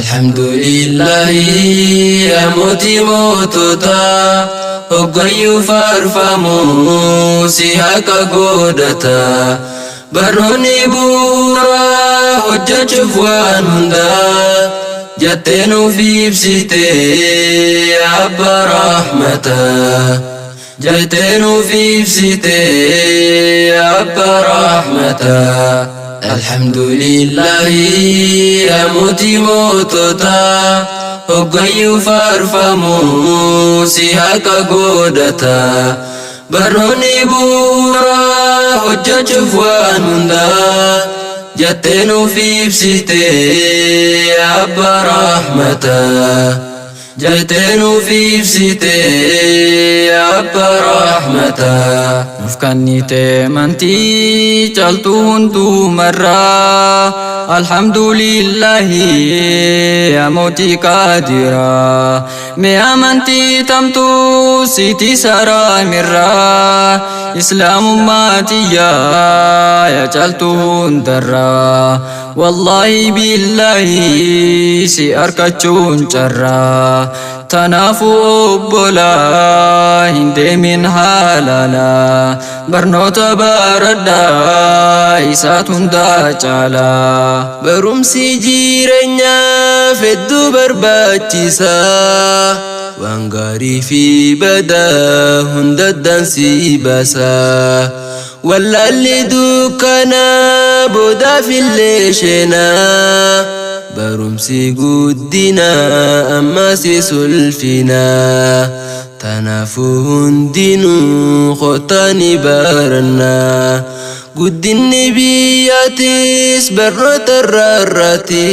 Alhamdulillahi ya moti motota Ogayyu farfamu si haka godata Barnoonni bu'uura hojjechuuf waan hunda Jettee nuuf ibsite Abba rahmata Jettee nuuf ibsite Abba rahmata Alhamdulillahi ya moti motota Ogayyu farfamu si haka godata Barnoonni bu'uura hojjechuuf waan hunda Jettee nuuf ibsite Abba rahmata Jettee nuuf ibsite Abba rahmata Nuuf kennite amantii caaltuu hundumarraa Alhamdulillahi ya mootii qaadiraa Mee amantii tamtuu sitii saraamirraa Islaamummaa tiyyaa ya caaltuu hundarraa Wallahi billahi si argachuun carraa Tanaafuu obbolaa hin deemin halaala Barnoota baradhaa isaatu hundaa caalaa Barumsi jireenyaaf hedduu barbaachisa Waan gaarii fi badaa hundaddaan si baasa Wallaalli dukkanaa boodaafillee sheenaa Barumsi guddinaa ammaasi sulfinaa Tanaafuu hundinuu qotaani barannaa Guddinni biyyattis barnoota irraarraati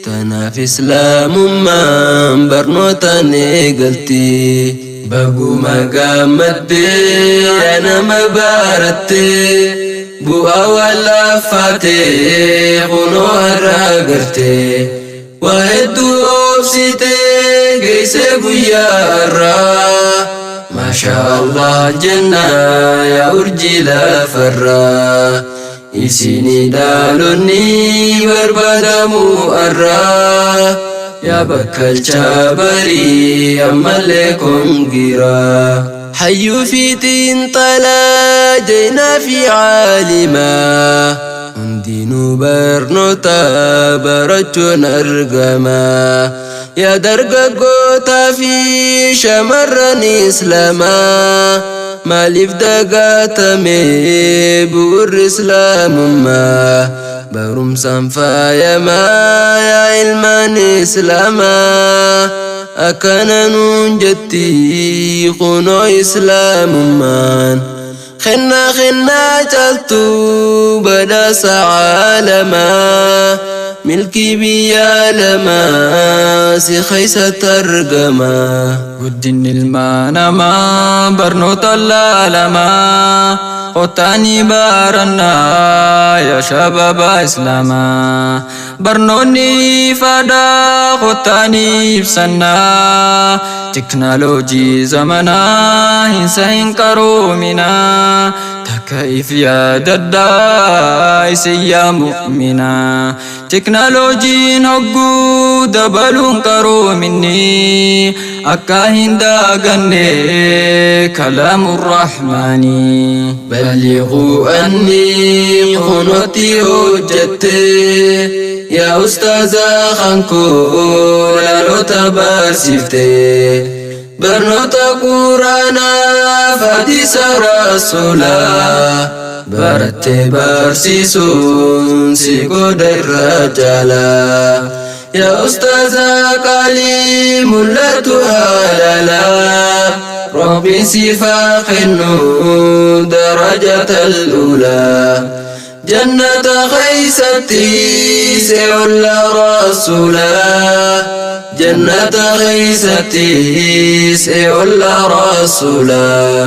Tanaaf islaamummaan barnootaan eegalti Baguma gammaddee nama barattee Bu'aa waan laaffatee kunoo har'a gartee Waa hedduu obsitee geessee guyyaa har'aa Maashaallah jenna yaa urjii lafarraa Isinii dhaloonni barbaadamuu har'aa Yaa bakkalcha barii ammallee kongiraa Hayyuu fi xiinxalaa jaynaa fi caalimaa Hundinuu barnoota barachuun argamaa Yaa dargaggootaa fi shamarran islaamaa Maaliif dagaatamee bu'uurri islaamummaa Barumsaan faayamaa yaa ilmaan islaamaa Akkana nuun jetti kunoo islaamummaan Kennaa caaltuu badhaasa caalamaa Milkii biyya lamaa si keessatti argamaa Guddinni ilma namaa barnoota laalamaa Qotaani barannaa yaa shababa islaamaa Barnoonni fadaa qotaani ibsannaa Teknooloojii zamanaa hin qaroominaa Takka if yaadadhaa isin yaa mu'minaa Teknooloojiin hogguu dabaluun qaroominni Akka hin daaganne kalaamu rahmaanii Balliquu anni kunuutti hojjette Yaa ustaazaa kankoo dhaloota barsiifte Barnoota quraanaa hadiisa rasuulaa Barattee barsiisuun si godha irra jaalaa Yaa ustaazaa qaalii mul'atu halaalaa Rabbiin siifaa kennu darajatal ulaa Jannata keessatti se'olla rasuulaa Jannata keessatti se'olla rasuulaa